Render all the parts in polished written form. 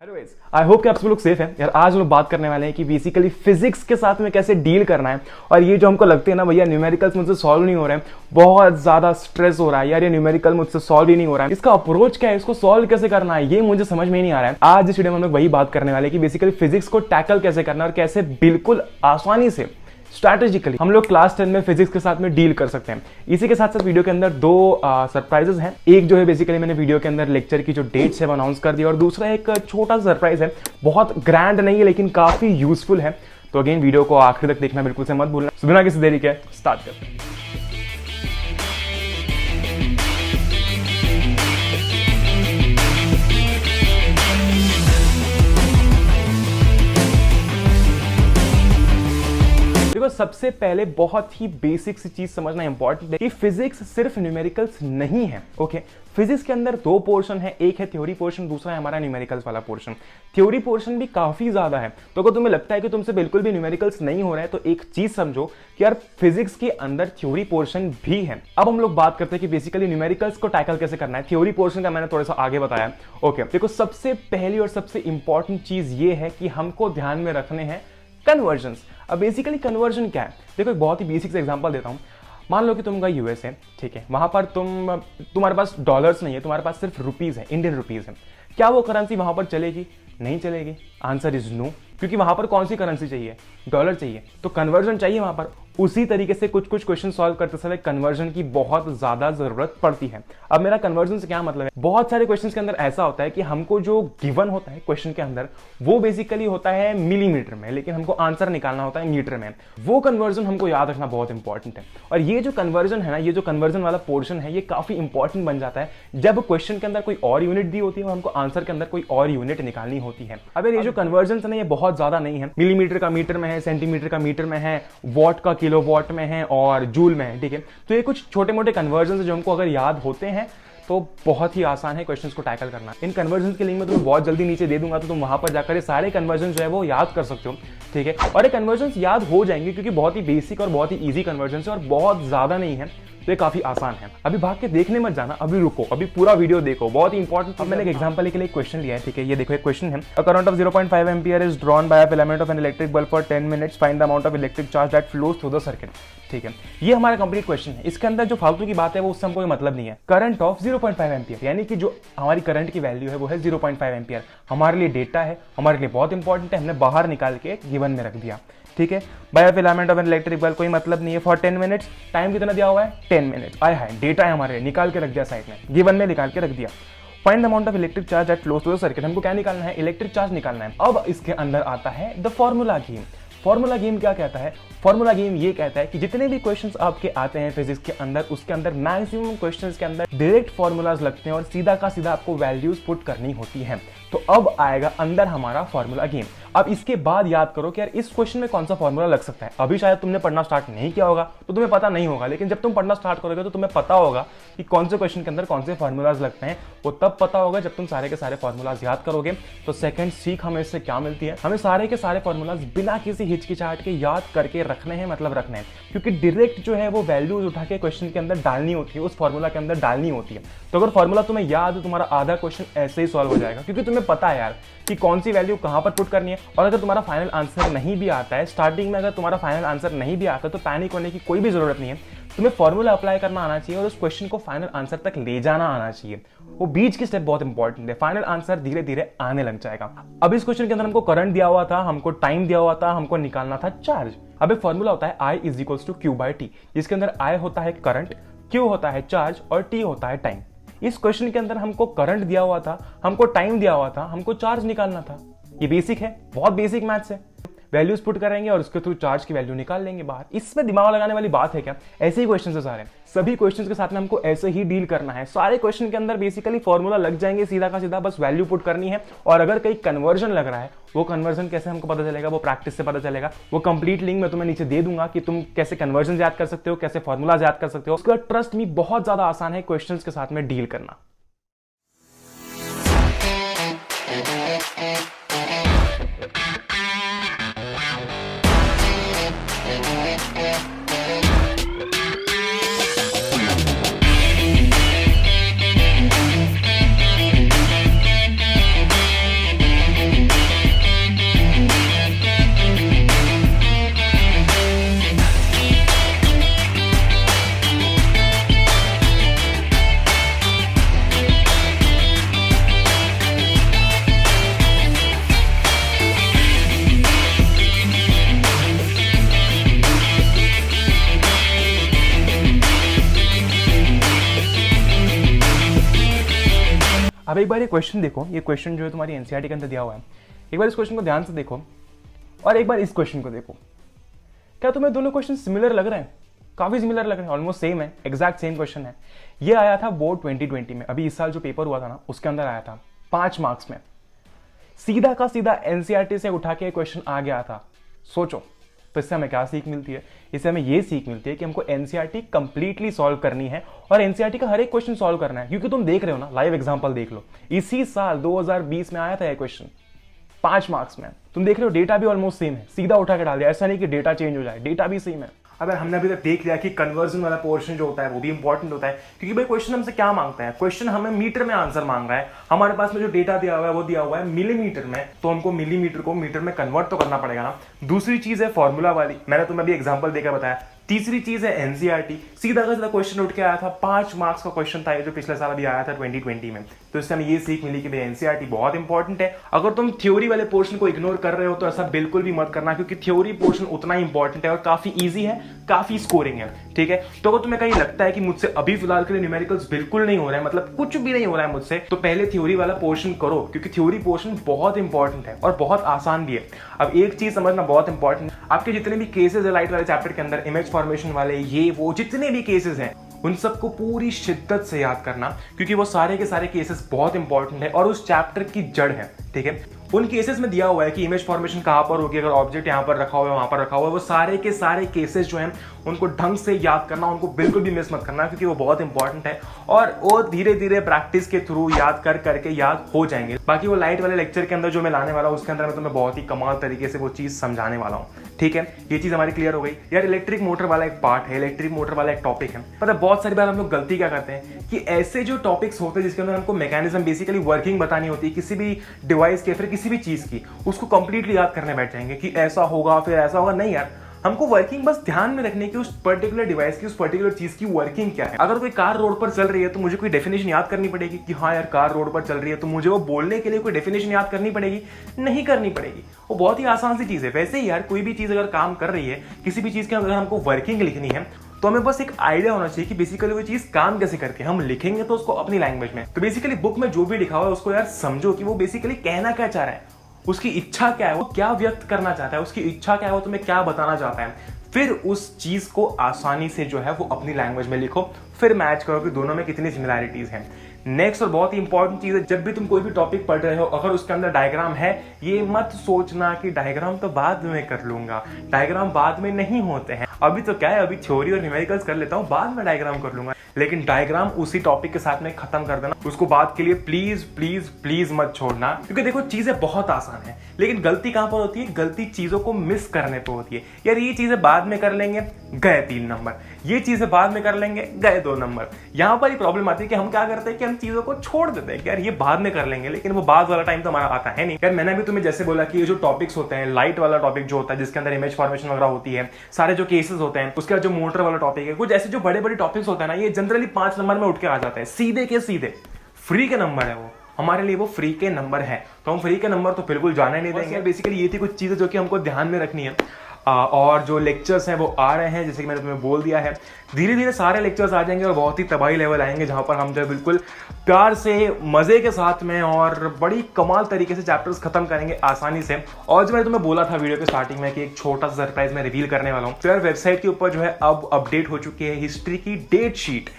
Hello guys, I hope कि आप सब लोग सेफ हैं। यार आज हम लोग बात करने वाले हैं कि बेसिकली फिजिक्स के साथ में कैसे डील करना है। और ये जो हमको लगते हैं ना भैया न्यूमेरिकल्स मुझसे सॉल्व नहीं हो रहे हैं, बहुत ज्यादा स्ट्रेस हो रहा है यार, ये न्यूमेरिकल मुझसे सॉल्व ही नहीं हो रहा है, इसका अप्रोच क्या है, इसको सॉल्व कैसे करना है, ये मुझे समझ में ही नहीं आ रहा है। आज इस वीडियो में हम लोग वही बात करने वाले हैं कि बेसिकली फिजिक्स को टैकल कैसे करना है और कैसे बिल्कुल आसानी से स्ट्रैटेजिकली हम लोग क्लास 10 में फिजिक्स के साथ में डील कर सकते हैं। इसी के साथ साथ वीडियो के अंदर दो सरप्राइजेस हैं। एक जो है बेसिकली मैंने वीडियो के अंदर लेक्चर की जो डेट्स है वो अनाउंस कर दिया, और दूसरा एक छोटा सा सरप्राइज है, बहुत ग्रैंड नहीं है लेकिन काफी यूजफुल है। तो अगेन वीडियो को आखिर तक देखना बिल्कुल से मत भूलना। बिना किसी देरी के स्टार्ट करते हैं। देखो सबसे पहले बहुत ही बेसिक सी चीज समझना इंपॉर्टेंट है कि फिजिक्स सिर्फ न्यूमेरिकल्स नहीं है। ओके, फिजिक्स के अंदर दो पोर्शन है, एक है थ्योरी पोर्शन, दूसरा है हमारा न्यूमेरिकल्स वाला पोर्शन। थ्योरी पोर्शन भी काफी ज्यादा है, तो अगर तुम्हें लगता है कि तुमसे बिल्कुल भी न्यूमेरिकल्स नहीं हो रहा है तो एक चीज समझो कि यार फिजिक्स के अंदर थ्योरी पोर्शन भी है। अब हम लोग बात करते हैं कि बेसिकली न्यूमेरिकल्स को टैकल कैसे करना है। थ्योरी पोर्शन का मैंने थोड़ा सा आगे बताया। ओके, देखो सबसे पहली और सबसे इंपॉर्टेंट चीज ये है कि हमको ध्यान में रखने हैं कन्वर्जन्स। अब बेसिकली कन्वर्जन क्या है, देखो एक बहुत ही बेसिक से एग्जांपल देता हूं। मान लो कि तुम गए यूएस है, ठीक है, वहां पर तुम्हारे पास डॉलर्स नहीं है, तुम्हारे पास सिर्फ रुपीज है, इंडियन रुपीज है। क्या वो करेंसी वहां पर चलेगी? नहीं चलेगी। आंसर इज नो, क्योंकि वहां पर कौन सी करेंसी चाहिए? डॉलर चाहिए, तो कन्वर्जन चाहिए वहां पर। उसी तरीके से कुछ कुछ क्वेश्चन सॉल्व करते समय कन्वर्जन की बहुत ज्यादा जरूरत पड़ती है। अब मेरा कन्वर्जन से क्या मतलब है, बहुत सारे क्वेश्चन के अंदर ऐसा होता है कि हमको जो गिवन होता है क्वेश्चन के अंदर वो बेसिकली होता है मिलीमीटर में, लेकिन हमको आंसर निकालना होता है मीटर में। वो कन्वर्जन हमको याद रखना बहुत इंपॉर्टेंट है। और ये जो कन्वर्जन है ना, ये जो कन्वर्जन वाला पोर्शन है, ये काफी इंपॉर्टेंट बन जाता है जब क्वेश्चन के अंदर कोई और यूनिट दी होती है और हमको आंसर के अंदर कोई और यूनिट निकालनी होती है। अब ये जो कन्वर्जन है ना, ये बहुत ज्यादा नहीं है, मिलीमीटर का मीटर में है, सेंटीमीटर का मीटर में है, वॉट का किलो वॉट में है और जूल में है, ठीक है। तो ये कुछ छोटे मोटे कन्वर्जन जो हमको अगर याद होते हैं तो बहुत ही आसान है क्वेश्चंस को टैकल करना। इन कन्वर्जन्स के लिंक मैं तुम्हें बहुत जल्दी नीचे दे दूंगा, तो तुम वहां पर जाकर ये सारे कन्वर्जन जो है वो याद कर सकते हो, ठीक है। और ये कन्वर्जन्स याद हो जाएंगे क्योंकि बहुत ही बेसिक और बहुत ही इजी कन्वर्जन है और बहुत ज्यादा नहीं है, तो ये काफी आसान है। अभी भाग के देखने मत जाना, अभी रुको, अभी पूरा वीडियो देखो, बहुत ही इंपॉर्टेंट। अब मैंने एक एग्जांपल के लिए क्वेश्चन लिया है, ठीक है। ये देखो एक क्वेश्चन है, a current of 0.5 ampere is drawn by a filament of an electric bulb for 10 minutes, find the amount of electric charge that flows through the circuit, ठीक है। ये हमारा कंप्लीट क्वेश्चन है। इसके अंदर जो फालतू की बात है वो उससे हमको मतलब नहीं है। करंट ऑफ 0.5 एम्पीयर, यानी कि जो हमारी करंट की वैल्यू है वो है 0.5 एम्पीयर। हमारे लिए डेटा है, हमारे लिए बहुत इंपॉर्टेंट है, हमने बाहर निकाल के गिवन में रख दिया, ठीक है। By filament of an electric bulb, कोई मतलब नहीं है, फॉर 10 मिनट्स, टाइम कितना दिया हुआ है? 10 मिनट्स। आया है, डेटा है हमारे, निकाल के रख दिया साइड में, गिवन में निकाल के रख दिया। Find the amount of electric charge that flows through the circuit, हमको क्या निकालना है? इलेक्ट्रिक चार्ज निकालना है। अब इसके अंदर आता है the formula game. Formula game क्या कहता है? फॉर्मूला गेम ये कहता है कि जितने भी क्वेश्चंस आपके आते हैं फिजिक्स के अंदर, उसके अंदर मैक्सिमम क्वेश्चंस के अंदर डायरेक्ट फॉर्मूलाज लगते हैं और सीधा का सीधा आपको वैल्यूज पुट करनी होती है। तो अब आएगा अंदर हमारा फॉर्मूला गेम। अब इसके बाद याद करो कि यार इस क्वेश्चन में कौन सा फॉर्मूला लग सकता है। अभी शायद तुमने पढ़ना स्टार्ट नहीं किया होगा तो तुम्हें पता नहीं होगा, लेकिन जब तुम पढ़ना स्टार्ट करोगे तो तुम्हें पता होगा कि कौन से क्वेश्चन के अंदर कौन से फॉर्मूलाज लगते हैं। वो तब पता होगा जब तुम सारे के सारे फॉर्मूलाज याद करोगे। तो सेकंड सीख हमें इससे क्या मिलती है, हमें सारे के सारे फॉर्मूलाज बिना किसी हिचकिचाहट के याद करके रखने हैं, मतलब रखने हैं, क्योंकि डायरेक्ट जो है वो वैल्यूज उठा के क्वेश्चन के अंदर डालनी होती है, उस फॉर्मूला के अंदर डालनी होती है। तो अगर फॉर्मूला तुम्हें याद है, तुम्हारा आधा क्वेश्चन ऐसे ही सॉल्व हो जाएगा, क्योंकि तुम्हें पता है यार कि कौन सी वैल्यू कहां पर पुट करनी है। और अगर तुम्हारा फाइनल आंसर नहीं भी आता है, स्टार्टिंग में अगर तुम्हारा फाइनल आंसर नहीं भी आता तो पैनिक होने की कोई भी जरूरत नहीं है। तुम्हें फॉर्मूला अप्लाई करना आना चाहिए और उस क्वेश्चन को फाइनल आंसर तक ले जाना आना चाहिए। वो बीच की स्टेप बहुत इंपॉर्टेंट है, फाइनल आंसर धीरे धीरे आने लग जाएगा। अब इस क्वेश्चन के अंदर हमको करंट दिया हुआ था, हमको टाइम दिया हुआ था, हमको निकालना था चार्ज। अब एक फॉर्मूला होता है I is equals to Q by T, जिसके अंदर I होता है करंट, Q होता है चार्ज और T होता है टाइम। इस क्वेश्चन के अंदर हमको करंट दिया हुआ था, हमको टाइम दिया हुआ था, हमको चार्ज निकालना था। ये बेसिक है, बहुत बेसिक मैथ्स है। वैल्यूज पुट करेंगे और उसके थ्रू चार्ज की वैल्यू निकाल लेंगे बाहर। इसमें दिमाग लगाने वाली बात है क्या? ऐसे ही क्वेश्चन है सारे, सभी क्वेश्चंस के साथ में हमको ऐसे ही डील करना है। सारे क्वेश्चन के अंदर बेसिकली फॉर्मूला लग जाएंगे सीधा का सीधा, बस वैल्यू पुट करनी है। और अगर कहीं कन्वर्जन लग रहा है, वो कन्वर्जन कैसे हमको पता चलेगा? वो प्रैक्टिस से पता चलेगा। वो कंप्लीट लिंक मैं तुम्हें नीचे दे दूंगा कि तुम कैसे कन्वर्जन याद कर सकते हो, कैसे फॉर्मूला याद कर सकते हो। उसका ट्रस्ट मी बहुत ज्यादा आसान है क्वेश्चन के साथ में डील करना। अब एक बार ये क्वेश्चन देखो, ये क्वेश्चन जो है तुम्हारी एनसीईआरटी के अंदर दिया हुआ है, एक बार इस क्वेश्चन को ध्यान से देखो और एक बार इस क्वेश्चन को देखो। क्या तुम्हें दोनों क्वेश्चन सिमिलर लग रहे हैं? काफी सिमिलर लग रहे हैं, ऑलमोस्ट सेम है, एग्जैक्ट सेम क्वेश्चन है। ये आया था बोर्ड 2020 में, अभी इस साल जो पेपर हुआ था ना उसके अंदर आया था 5 मार्क्स में, सीधा का सीधा एनसीईआरटी से उठा के क्वेश्चन आ गया था। सोचो, तो इससे हमें क्या सीख मिलती है? इससे हमें ये सीख मिलती है कि हमको एनसीईआरटी कंप्लीटली सॉल्व करनी है और एनसीईआरटी का हर एक क्वेश्चन सॉल्व करना है, क्योंकि तुम देख रहे हो ना, लाइव एग्जांपल देख लो, इसी साल 2020 में आया था ये क्वेश्चन 5 मार्क्स में। तुम देख रहे हो डेटा भी ऑलमोस्ट सेम है, सीधा उठा के डाल दिया, ऐसा नहीं कि डेटा चेंज हो जाए, डेटा भी सेम है। अगर हमने अभी तक देख लिया कि कन्वर्जन वाला पोर्शन जो होता है वो भी इंपॉर्टेंट होता है, क्योंकि भाई क्वेश्चन हमसे क्या मांगता है, क्वेश्चन हमें मीटर में आंसर मांग रहा है, हमारे पास में जो डेटा दिया हुआ है वो दिया हुआ है मिलीमीटर में, तो हमको मिलीमीटर को मीटर में कन्वर्ट तो करना पड़ेगा ना। दूसरी चीज है फॉर्मूला वाली, मैंने तुम्हें अभी एग्जांपल देकर बताया। तीसरी चीज है एनसीईआरटी, सीधा का सीधा क्वेश्चन उठ के आया था, 5 मार्क्स का क्वेश्चन था ये, जो पिछले साल अभी आया था 2020 में। तो इससे हमें ये सीख मिली कि भाई एनसीईआरटी बहुत इंपॉर्टेंट है। अगर तुम थ्योरी वाले पोर्शन को इग्नोर कर रहे हो तो ऐसा बिल्कुल भी मत करना, क्योंकि थ्योरी पोर्शन उतना इंपॉर्टेंट है और काफी ईजी है, काफी स्कोरिंग है, ठीक है। तो अगर तुम्हें कहीं लगता है कि मुझसे अभी फिलहाल के लिए न्यूमेरिकल्स बिल्कुल नहीं हो रहा है, मतलब कुछ भी नहीं हो रहा है मुझसे, तो पहले थ्योरी वाला पोर्शन करो, क्योंकि थ्योरी पोर्शन बहुत इंपॉर्टेंट है और बहुत आसान भी है। अब एक चीज समझना बहुत इंपॉर्टेंट, आपके जितने भी केसेस है लाइट वाले चैप्टर के अंदर, इमेज फॉर्मेशन वाले, ये वो जितने भी केसेस हैं, उन सबको पूरी शिद्दत से याद करना, क्योंकि वो सारे के सारे केसेस बहुत इंपॉर्टेंट है और उस चैप्टर की जड़ है, ठीक है। उन केसेस में दिया हुआ है कि इमेज फॉर्मेशन कहां पर होगी, अगर ऑब्जेक्ट यहां पर रखा हुआ है, वहां पर रखा हुआ है, वो सारे के सारे केसेस जो हैं उनको ढंग से याद करना, उनको बिल्कुल भी मिस मत करना, क्योंकि वो बहुत इंपॉर्टेंट है और वो धीरे धीरे प्रैक्टिस के थ्रू याद कर करके याद हो जाएंगे। बाकी वो लाइट वाले लेक्चर के अंदर जो मैं लाने वाला हूँ उसके अंदर मैं तुम्हें बहुत ही कमाल तरीके से वो चीज समझाने वाला हूँ, ठीक है। ये चीज हमारी क्लियर हो गई यार। इलेक्ट्रिक मोटर वाला एक पार्ट है, इलेक्ट्रिक मोटर वाला एक टॉपिक है। मतलब बहुत सारी बार हम लोग गलती क्या करते हैं कि ऐसे जो टॉपिक्स होते हैं जिसके अंदर हमको मैकेनिज्म बेसिकली वर्किंग बतानी होती है किसी भी डिवाइस के, फिर किसी भी चीज की, उसको कंप्लीटली याद करने बैठ जाएंगे कि ऐसा होगा फिर ऐसा होगा। नहीं यार, हमको वर्किंग बस ध्यान में रखने की, उस पर्टिकुलर डिवाइस की, उस पर्टिकुलर चीज की वर्किंग क्या है। अगर कोई कार रोड पर चल रही है तो मुझे कोई डेफिनेशन याद करनी पड़ेगी कि हाँ यार कार रोड पर चल रही है, तो मुझे वो बोलने के लिए कोई डेफिनेशन याद करनी पड़ेगी? नहीं करनी पड़ेगी, वो बहुत ही आसान सी चीज है। वैसे ही यार कोई भी चीज अगर काम कर रही है, किसी भी चीज की अगर हमको वर्किंग लिखनी है, तो हमें बस एक आइडिया होना चाहिए कि बेसिकली वो चीज काम कैसे करती है। हम लिखेंगे तो उसको अपनी लैंग्वेज में, तो बेसिकली बुक में जो भी लिखा हुआ है उसको यार समझो कि वो बेसिकली कहना क्या चाह रहा है, उसकी इच्छा क्या है, वो क्या व्यक्त करना चाहता है, उसकी इच्छा क्या है, वो तुम्हें क्या बताना चाहता है। फिर उस चीज को आसानी से जो है वो अपनी लैंग्वेज में लिखो, फिर मैच करो कि दोनों में कितनी सिमिलैरिटीज हैं। नेक्स्ट और बहुत ही इंपॉर्टेंट चीज है, जब भी तुम कोई भी टॉपिक पढ़ रहे हो, अगर उसके अंदर डायग्राम है, ये मत सोचना कि डायग्राम तो बाद में कर लूंगा। डायग्राम बाद में नहीं होते हैं, अभी तो क्या है, अभी थ्योरी और न्यूमेरिकल्स कर लेता हूँ, बाद में डायग्राम कर लूंगा। लेकिन डायग्राम उसी टॉपिक के साथ में खत्म कर देना, उसको बात के लिए प्लीज प्लीज प्लीज मत छोड़ना, क्योंकि देखो चीजें बहुत आसान है, लेकिन गलती कहां पर होती है? गलती चीजों को मिस करने पे होती है। यार ये चीजें बाद में कर लेंगे, गए 3 नंबर, ये चीजें बाद में कर लेंगे, गए 2 नंबर। यहां पर ही प्रॉब्लम आती है कि हम क्या करते हैं कि हम चीजों को छोड़ देते हैं कि यार ये बाद में कर लेंगे, लेकिन वो बाद वाला टाइम तो हमारा आता है नहीं। यार मैंने भी तुम्हें जैसे बोला कि ये जो टॉपिक्स होते हैं, लाइट वाला टॉपिक जो होता है जिसके अंदर इमेज फॉर्मेशन वगैरह होती है, सारे जो केसेस होते हैं, उसके बाद जो मोटर वाला टॉपिक है, कुछ ऐसे जो बड़े बड़े टॉपिक्स होते हैं ना, ये जनरली 5 नंबर में उठ के आ जाते हैं, सीधे के सीधे। फ्री के नंबर है वो, हमारे लिए वो फ्री के नंबर है, तो हम फ्री के नंबर तो बिल्कुल जाने नहीं देंगे। बेसिकली ये थी कुछ चीजें जो कि हमको ध्यान में रखनी है। और जो लेक्चर्स हैं वो आ रहे हैं, जैसे कि मैंने तुम्हें बोल दिया है, धीरे धीरे सारे लेक्चर्स आ जाएंगे और बहुत ही तबाही लेवल आएंगे, जहां पर हम जो बिल्कुल प्यार से, मजे के साथ में और बड़ी कमाल तरीके से चैप्टर्स खत्म करेंगे आसानी से। और जो मैंने तुम्हें बोला था वीडियो के स्टार्टिंग में कि एक छोटा सा सरप्राइज मैं रिवील करने वाला हूँ, तो यार वेबसाइट के ऊपर जो है अब अपडेट हो चुकी है हिस्ट्री की डेट शीट।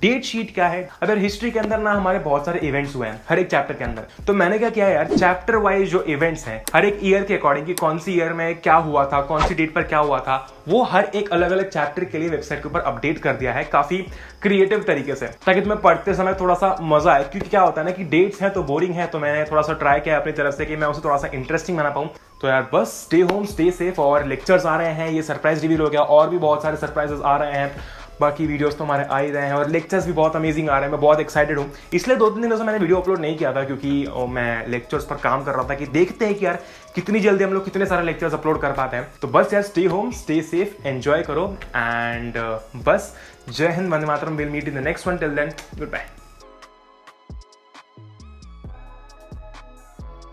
डेट शीट क्या है? अगर हिस्ट्री के अंदर ना हमारे बहुत सारे इवेंट्स हुए हैं हर एक चैप्टर के अंदर, तो मैंने क्या किया यार, चैप्टर वाइज जो इवेंट्स हैं हर एक ईयर के अकॉर्डिंग कि कौन सी ईयर में क्या हुआ था, कौन सी डेट पर क्या हुआ था, वो हर एक अलग अलग चैप्टर के लिए वेबसाइट के ऊपर अपडेट कर दिया है काफी क्रिएटिव तरीके से, ताकि तुम्हें पढ़ते समय थोड़ा सा मजा आए। क्योंकि क्या होता है ना कि डेट्स हैं तो बोरिंग है, तो मैंने थोड़ा सा ट्राई किया अपनी तरफ से कि मैं उसे थोड़ा सा इंटरेस्टिंग बना पाऊं। तो यार बस स्टे होम, स्टे सेफ, और लेक्चर्स आ रहे हैं, ये सरप्राइज रिवील हो गया, और भी बहुत सारे सरप्राइजेस आ रहे हैं, बाकी वीडियोस तो हमारे आ ही रहे हैं, और लेक्चर्स भी बहुत अमेजिंग आ रहे हैं। मैं बहुत एक्साइटेड हूँ। इसलिए 2-3 दिनों से मैंने वीडियो अपलोड नहीं किया था, क्योंकि मैं लेक्चर्स पर काम कर रहा था कि देखते हैं कि यार कितनी जल्दी हम लोग कितने सारे लेक्चर्स अपलोड कर पाते हैं। तो बस यार stay home, stay safe, enjoy करो, एंड बस जय हिंद, वंदे मातरम, will meet in the next one, till then good bye.